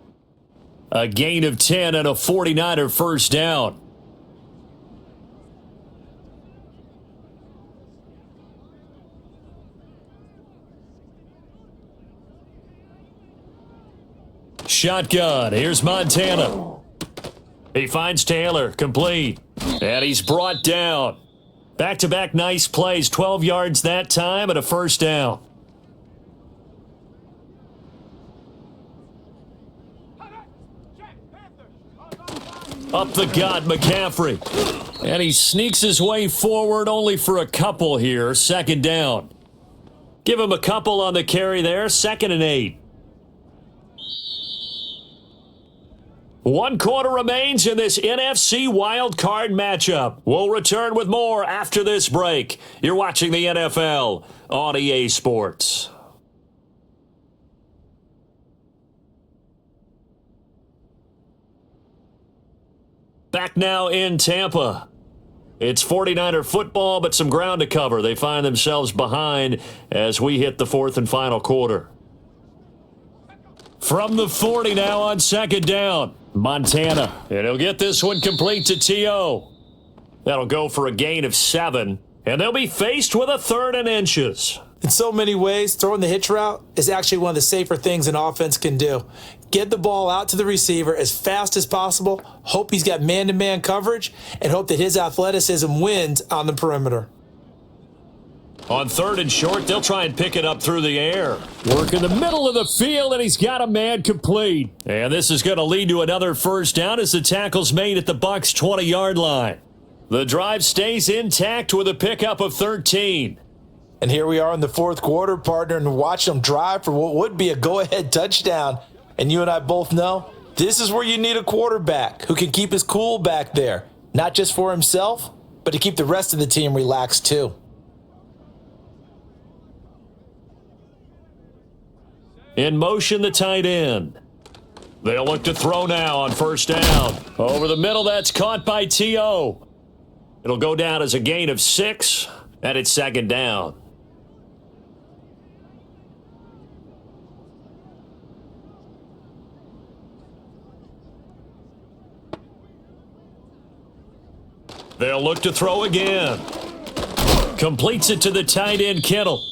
[SPEAKER 4] A gain of 10 and a 49er first down. Shotgun. Here's Montana.
[SPEAKER 2] He finds Taylor, complete.
[SPEAKER 4] And he's brought down.
[SPEAKER 2] Back-to-back nice plays, 12 yards that time and a first down.
[SPEAKER 4] Up the gut, McCaffrey. And he sneaks his way forward only for a couple here, second down.
[SPEAKER 2] Give him a couple on the carry there, 2nd and 8. 1 quarter remains in this NFC Wildcard matchup. We'll return with more after this break. You're watching the NFL on EA Sports. Back now in Tampa. It's 49er football, but some ground to cover. They find themselves behind as we hit the 4th and final quarter.
[SPEAKER 4] From the 40 now on second down. Montana.
[SPEAKER 2] And he'll get this one complete to T.O. That'll go for a gain of 7. And they'll be faced with a 3rd and inches.
[SPEAKER 3] In so many ways, throwing the hitch route is actually one of the safer things an offense can do. Get the ball out to the receiver as fast as possible, hope he's got man-to-man coverage, and hope that his athleticism wins on the perimeter.
[SPEAKER 2] On 3rd and short, they'll try and pick it up through the air.
[SPEAKER 4] Work in the middle of the field, and he's got a man complete.
[SPEAKER 2] And this is going to lead to another first down as the tackle's made at the Bucs' 20-yard line. The drive stays intact with a pickup of 13.
[SPEAKER 3] And here we are in the 4th quarter, partner, and watch them drive for what would be a go-ahead touchdown. And you and I both know this is where you need a quarterback who can keep his cool back there, not just for himself, but to keep the rest of the team relaxed too.
[SPEAKER 2] In motion, the tight end. They'll look to throw now on first down. Over the middle, that's caught by T.O. It'll go down as a gain of 6, and it's 2nd down. They'll look to throw again. Completes it to the tight end, Kittle.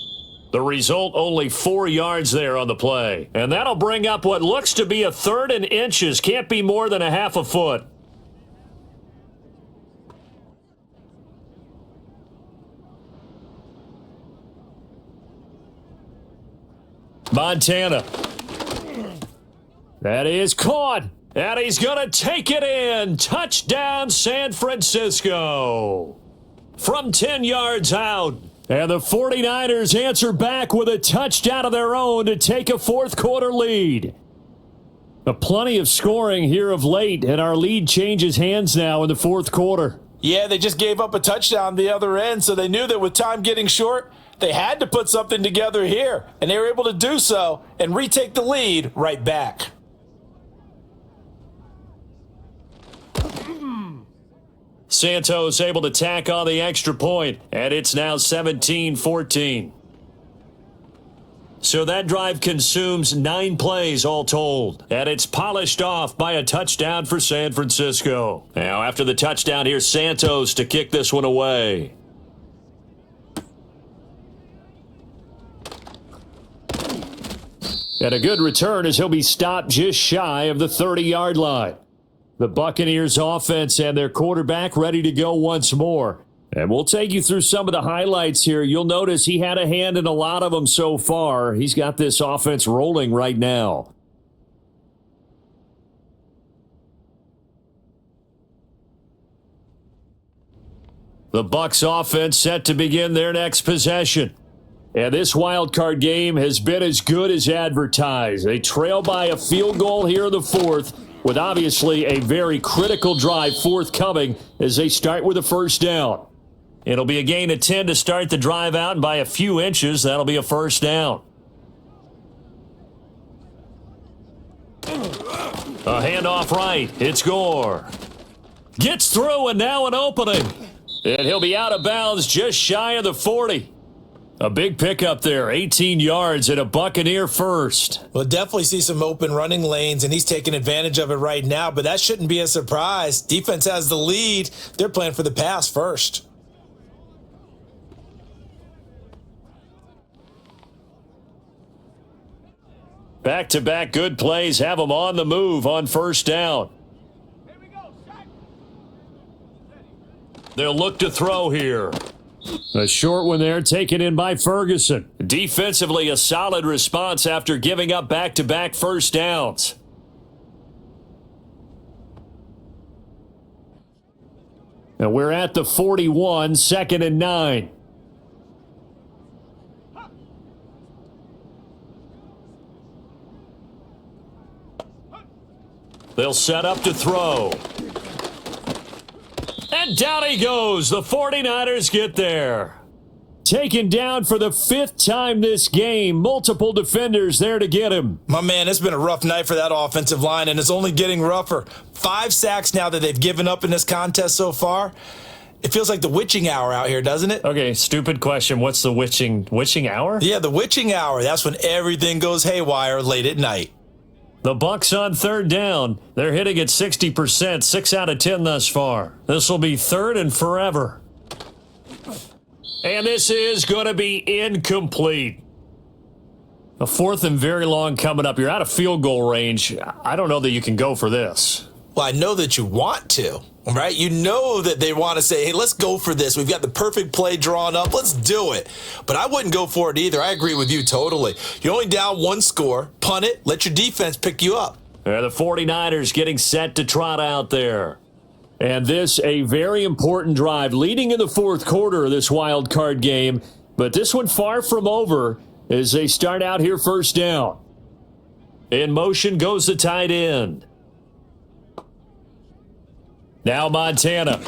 [SPEAKER 2] The result, only 4 yards there on the play. And that'll bring up what looks to be a 3rd and inches. Can't be more than a half a foot.
[SPEAKER 4] Montana. That is caught.
[SPEAKER 2] And he's going to take it in. Touchdown, San Francisco. From 10 yards out.
[SPEAKER 4] And the 49ers answer back with a touchdown of their own to take a fourth quarter lead. Plenty of scoring here of late, and our lead changes hands now in the fourth quarter.
[SPEAKER 3] Yeah, they just gave up a touchdown the other end, so they knew that with time getting short, they had to put something together here, and they were able to do so and retake the lead right back.
[SPEAKER 2] Santos able to tack on the extra point, and it's now 17-14. So that drive consumes 9 plays all told, and it's polished off by a touchdown for San Francisco. Now, after the touchdown, here's Santos to kick this one away.
[SPEAKER 4] And a good return as he'll be stopped just shy of the 30-yard line. The Buccaneers offense and their quarterback ready to go once more. And we'll take you through some of the highlights here. You'll notice he had a hand in a lot of them so far. He's got this offense rolling right now. The Bucs offense set to begin their next possession. And this wild card game has been as good as advertised. They trail by a field goal here in the fourth, with obviously a very critical drive forthcoming as they start with a first down. It'll be a gain of 10 to start the drive out, and by a few inches, that'll be a first down. A handoff right. It's Gore. Gets through, and now an opening. And he'll be out of bounds just shy of the 40. A big pickup there, 18 yards and a Buccaneer first.
[SPEAKER 3] We'll definitely see some open running lanes, and he's taking advantage of it right now, but that shouldn't be a surprise. Defense has the lead. They're playing for the pass first.
[SPEAKER 2] Back-to-back good plays have them on the move on first down. They'll look to throw here.
[SPEAKER 4] A short one there, taken in by Ferguson.
[SPEAKER 2] Defensively, a solid response after giving up back-to-back first downs.
[SPEAKER 4] And we're at the 41, 2nd and 9.
[SPEAKER 2] They'll set up to throw. And down he goes. The 49ers get there.
[SPEAKER 4] Taken down for the 5th time this game. Multiple defenders there to get him.
[SPEAKER 3] My man, it's been a rough night for that offensive line, and it's only getting rougher. 5 sacks now that they've given up in this contest so far. It feels like the witching hour out here, doesn't it?
[SPEAKER 2] Okay, stupid question. What's the witching hour?
[SPEAKER 3] Yeah, the witching hour. That's when everything goes haywire late at night.
[SPEAKER 2] The Bucs on third down. They're hitting at 60%, 6 out of 10 thus far. This will be third and forever. And this is going to be incomplete. A 4th and very long coming up. You're out of field goal range. I don't know that you can go for this.
[SPEAKER 3] Well, I know that you want to, right? You know that they want to say, hey, let's go for this. We've got the perfect play drawn up. Let's do it. But I wouldn't go for it either. I agree with you totally. You're only down 1 score. Punt it. Let your defense pick you up.
[SPEAKER 2] The 49ers getting set to trot out there.
[SPEAKER 4] And this, a very important drive leading in the fourth quarter of this wild card game. But this one far from over as they start out here first down.
[SPEAKER 2] In motion goes the tight end. Now Montana.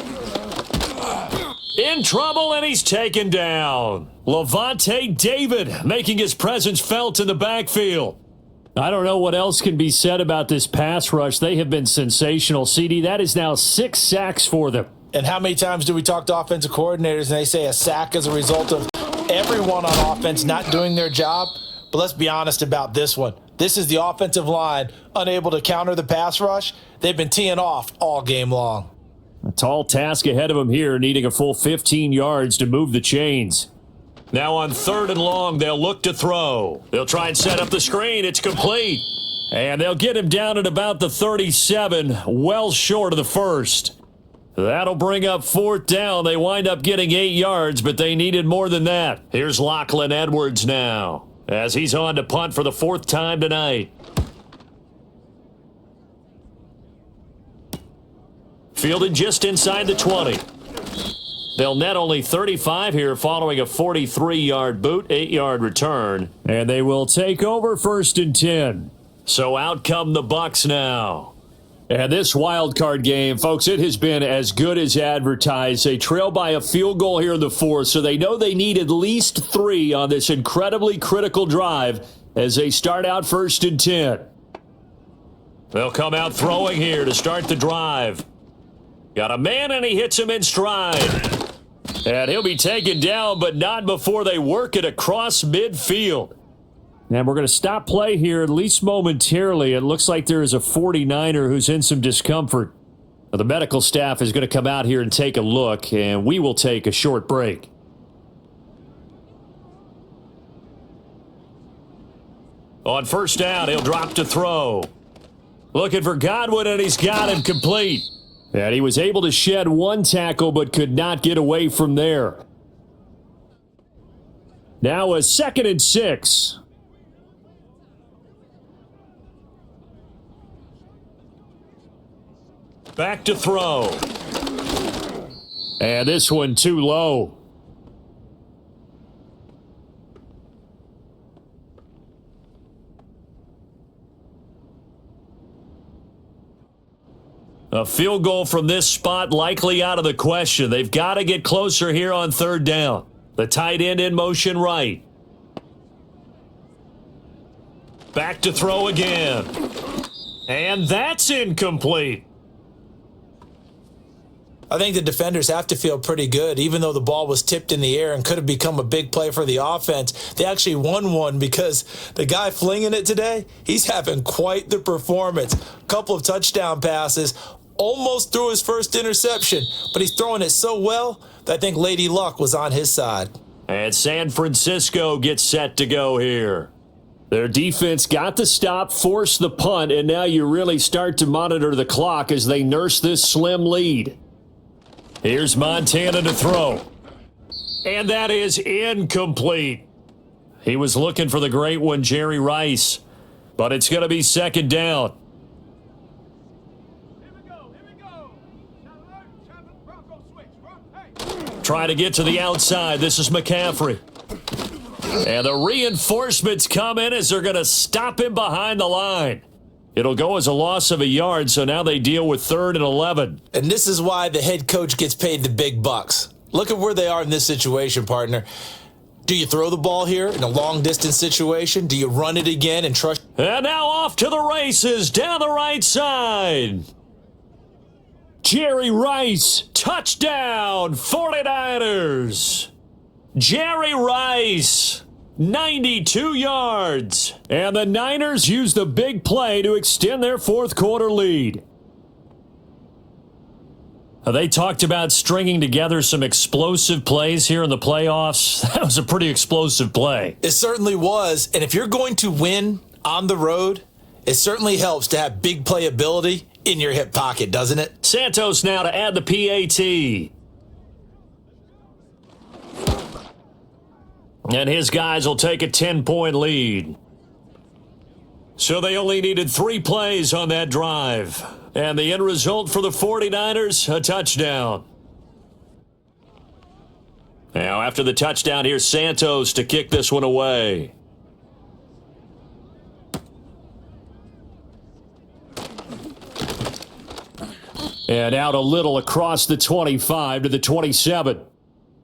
[SPEAKER 2] In trouble, and he's taken down. Levante David making his presence felt in the backfield.
[SPEAKER 4] I don't know what else can be said about this pass rush. They have been sensational. CD, that is now 6 sacks for them.
[SPEAKER 3] And how many times do we talk to offensive coordinators and they say a sack is a result of everyone on offense not doing their job? But let's be honest about this one. This is the offensive line unable to counter the pass rush. They've been teeing off all game long.
[SPEAKER 4] A tall task ahead of them here, needing a full 15 yards to move the chains.
[SPEAKER 2] Now on third and long, they'll look to throw. They'll try and set up the screen. It's complete.
[SPEAKER 4] And they'll get him down at about the 37, well short of the first.
[SPEAKER 2] That'll bring up 4th down. They wind up getting 8 yards, but they needed more than that. Here's Lachlan Edwards now, as he's on to punt for the 4th time tonight. Fielded just inside the 20. They'll net only 35 here following a 43-yard boot, 8-yard return.
[SPEAKER 4] And they will take over 1st and 10.
[SPEAKER 2] So out come the Bucs now.
[SPEAKER 4] And this wild card game, folks, it has been as good as advertised. They trail by a field goal here in the 4th, so they know they need at least 3 on this incredibly critical drive as they start out 1st and 10.
[SPEAKER 2] They'll come out throwing here to start the drive. Got a man, and he hits him in stride. And he'll be taken down, but not before they work it across midfield.
[SPEAKER 4] And we're going to stop play here, at least momentarily. It looks like there is a 49er who's in some discomfort. Now, the medical staff is going to come out here and take a look, and we will take a short break.
[SPEAKER 2] On 1st down, he'll drop to throw. Looking for Godwin, and he's got him complete.
[SPEAKER 4] And he was able to shed 1 tackle, but could not get away from there. Now a 2nd and 6.
[SPEAKER 2] Back to throw.
[SPEAKER 4] And this one too low.
[SPEAKER 2] A field goal from this spot likely out of the question. They've got to get closer here on 3rd down. The tight end in motion right. Back to throw again. And that's incomplete.
[SPEAKER 3] I think the defenders have to feel pretty good, even though the ball was tipped in the air and could have become a big play for the offense. They actually won one because the guy flinging it today, he's having quite the performance. Couple of touchdown passes, almost threw his first interception, but he's throwing it so well that I think Lady Luck was on his side.
[SPEAKER 2] And San Francisco gets set to go here.
[SPEAKER 4] Their defense got the stop, forced the punt, and now you really start to monitor the clock as they nurse this slim lead.
[SPEAKER 2] Here's Montana to throw. And that is incomplete. He was looking for the great one, Jerry Rice. But it's going to be 2nd down. Try to get to the outside. This is McCaffrey. And the reinforcements come in as they're going to stop him behind the line. It'll go as a loss of a yard, so now they deal with 3rd and 11.
[SPEAKER 3] And this is why the head coach gets paid the big bucks. Look at where they are in this situation, partner. Do you throw the ball here in a long-distance situation? Do you run it again and trust?
[SPEAKER 2] And now off to the races down the right side.
[SPEAKER 4] Jerry Rice.
[SPEAKER 2] Touchdown, 49ers. Jerry Rice. 92 yards.
[SPEAKER 4] And the Niners use the big play to extend their 4th quarter lead.
[SPEAKER 2] They talked about stringing together some explosive plays here in the playoffs. That was a pretty explosive play.
[SPEAKER 3] It certainly was. And if you're going to win on the road, it certainly helps to have big playability in your hip pocket, doesn't it?
[SPEAKER 2] Santos now to add the PAT. And his guys will take a 10-point lead. So they only needed 3 plays on that drive. And the end result for the 49ers, a touchdown. Now after the touchdown, here's Santos to kick this one away.
[SPEAKER 4] And out a little across the 25 to the 27.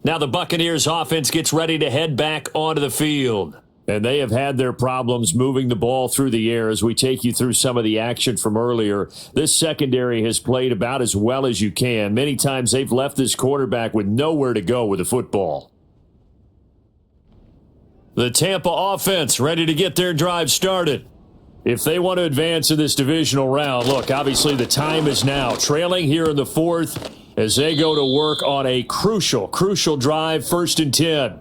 [SPEAKER 2] Now the Buccaneers offense gets ready to head back onto the field.
[SPEAKER 4] And they have had their problems moving the ball through the air as we take you through some of the action from earlier. This secondary has played about as well as you can. Many times they've left this quarterback with nowhere to go with the football.
[SPEAKER 2] The Tampa offense ready to get their drive started.
[SPEAKER 4] If they want to advance in this divisional round, look, obviously the time is now. Trailing here in the 4th as they go to work on a crucial drive, 1st and 10.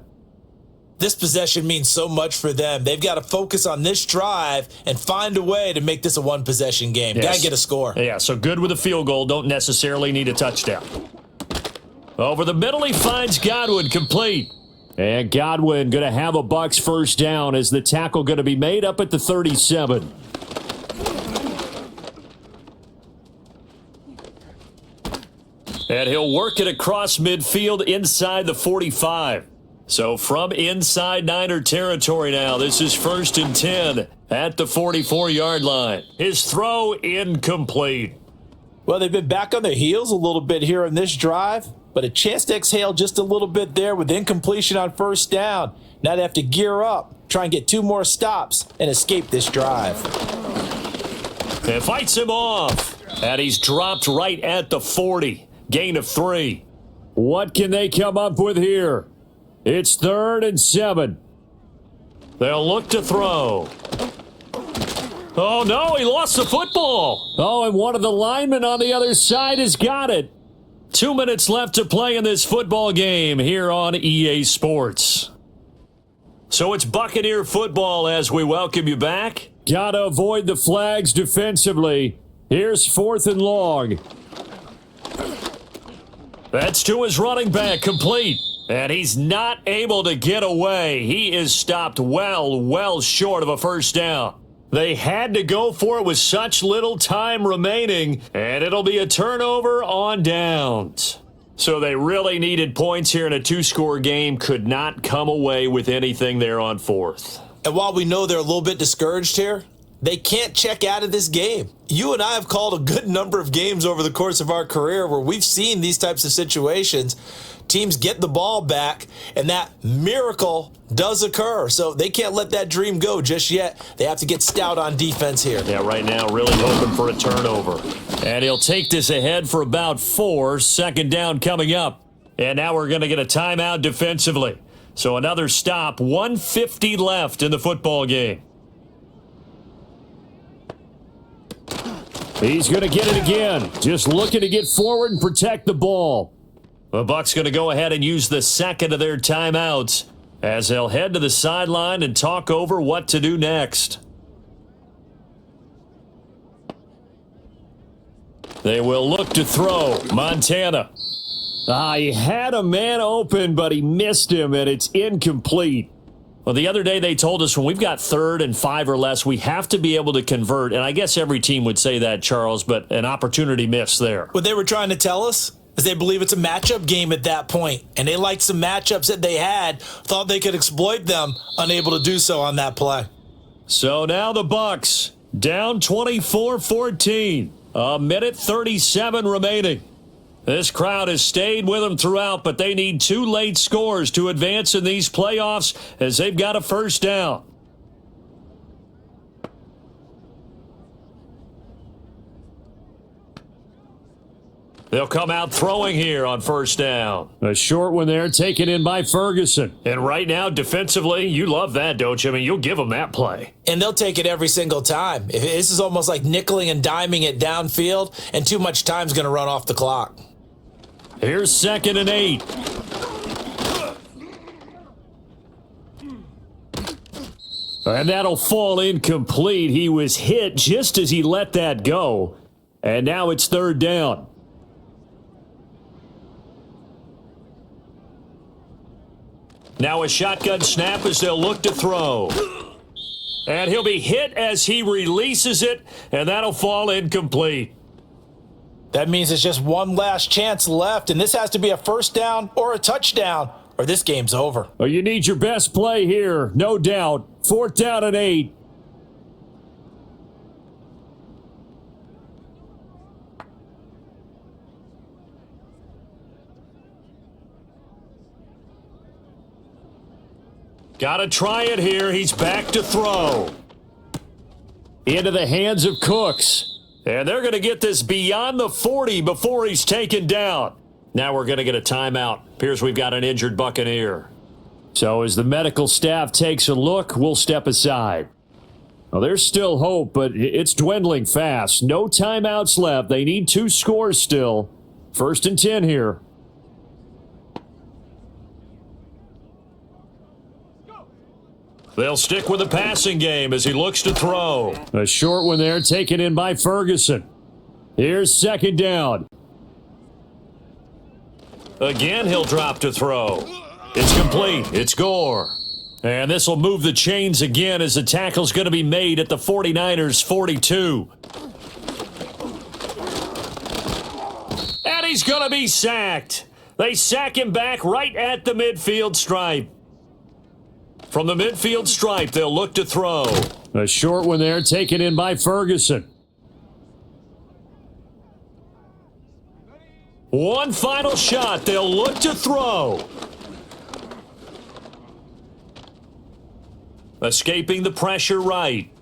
[SPEAKER 3] This possession means so much for them. They've got to focus on this drive and find a way to make this a one-possession game.
[SPEAKER 2] Yes.
[SPEAKER 3] Got to get a score.
[SPEAKER 2] Yeah, so good with a field goal. Don't necessarily need a touchdown. Over the middle, he finds Godwin complete.
[SPEAKER 4] And Godwin going to have a Bucs 1st down as the tackle going to be made up at the 37.
[SPEAKER 2] And he'll work it across midfield inside the 45. So from inside Niner territory now, this is 1st and 10 at the 44-yard line. His throw incomplete.
[SPEAKER 3] Well, they've been back on their heels a little bit here in this drive, but a chance to exhale just a little bit there with incompletion on 1st down. Now they have to gear up, try and get 2 more stops, and escape this drive.
[SPEAKER 2] It fights him off, and he's dropped right at the 40. Gain of 3.
[SPEAKER 4] What can they come up with here? It's 3rd and 7.
[SPEAKER 2] They'll look to throw. Oh, no, he lost the football.
[SPEAKER 4] Oh, and one of the linemen on the other side has got it.
[SPEAKER 2] 2 minutes left to play in this football game here on EA Sports. So it's Buccaneer football as we welcome you back.
[SPEAKER 4] Gotta avoid the flags defensively. Here's 4th and long.
[SPEAKER 2] That's to his running back, complete. And he's not able to get away. He is stopped well short of a 1st down. They had to go for it with such little time remaining, and it'll be a turnover on downs. So they really needed points here in a 2-score game, could not come away with anything there on 4th.
[SPEAKER 3] And while we know they're a little bit discouraged here, they can't check out of this game. You and I have called a good number of games over the course of our career where we've seen these types of situations. Teams get the ball back, and that miracle does occur. So they can't let that dream go just yet. They have to get stout on defense here.
[SPEAKER 2] Yeah, right now really hoping for a turnover. And he'll take this ahead for about 4. 2nd down coming up. And now we're going to get a timeout defensively. So another stop. 1:50 left in the football game.
[SPEAKER 4] He's going to get it again. Just looking to get forward and protect the ball.
[SPEAKER 2] The Bucs going to go ahead and use the second of their timeouts as they'll head to the sideline and talk over what to do next. They will look to throw. Montana.
[SPEAKER 4] He had a man open, but he missed him, and it's incomplete.
[SPEAKER 2] Well, the other day they told us when we've got 3rd and 5 or less, we have to be able to convert. And I guess every team would say that, Charles, but an opportunity missed there.
[SPEAKER 3] What they were trying to tell us is they believe it's a matchup game at that point, and they liked some matchups that they had, thought they could exploit them, unable to do so on that play.
[SPEAKER 2] So now the Bucs down 24-14. 1:37 remaining. This crowd has stayed with them throughout, but they need 2 late scores to advance in these playoffs as they've got a 1st down. They'll come out throwing here on 1st down.
[SPEAKER 4] A short one there, taken in by Ferguson.
[SPEAKER 2] And right now, defensively, you love that, don't you? I mean, you'll give them that play.
[SPEAKER 3] And they'll take it every single time. This is almost like nickeling and diming it downfield, and too much time's going to run off the clock.
[SPEAKER 2] Here's 2nd and 8.
[SPEAKER 4] And that'll fall incomplete. He was hit just as he let that go. And now it's 3rd down.
[SPEAKER 2] Now a shotgun snap as they'll look to throw. And he'll be hit as he releases it, and that'll fall incomplete.
[SPEAKER 3] That means it's just one last chance left, and this has to be a 1st down or a touchdown, or this game's over.
[SPEAKER 4] Well, you need your best play here, no doubt. 4th down and 8.
[SPEAKER 2] Got to try it here. He's back to throw.
[SPEAKER 4] Into the hands of Cooks.
[SPEAKER 2] And they're going to get this beyond the 40 before he's taken down. Now we're going to get a timeout. Appears we've got an injured Buccaneer.
[SPEAKER 4] So as the medical staff takes a look, we'll step aside. Well, there's still hope, but it's dwindling fast. No timeouts left. They need 2 scores still. 1st and 10 here.
[SPEAKER 2] They'll stick with the passing game as he looks to throw.
[SPEAKER 4] A short one there, taken in by Ferguson. Here's 2nd down.
[SPEAKER 2] Again, he'll drop to throw. It's complete. It's Gore. And this will move the chains again as the tackle's going to be made at the 49ers 42. And he's going to be sacked. They sack him back right at the midfield stripe. From the midfield stripe, they'll look to throw.
[SPEAKER 4] A short one there, taken in by Ferguson.
[SPEAKER 2] One final shot. They'll look to throw. Escaping the pressure right.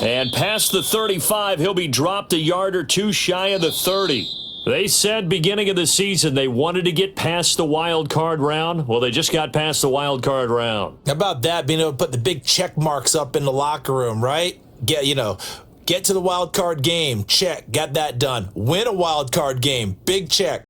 [SPEAKER 2] And past the 35, he'll be dropped a yard or two shy of the 30. They said beginning of the season they wanted to get past the wild card round. Well, they just got past the wild card round.
[SPEAKER 3] How about that, being able to put the big check marks up in the locker room, right? Get to the wild card game, check, got that done. Win a wild card game, big check.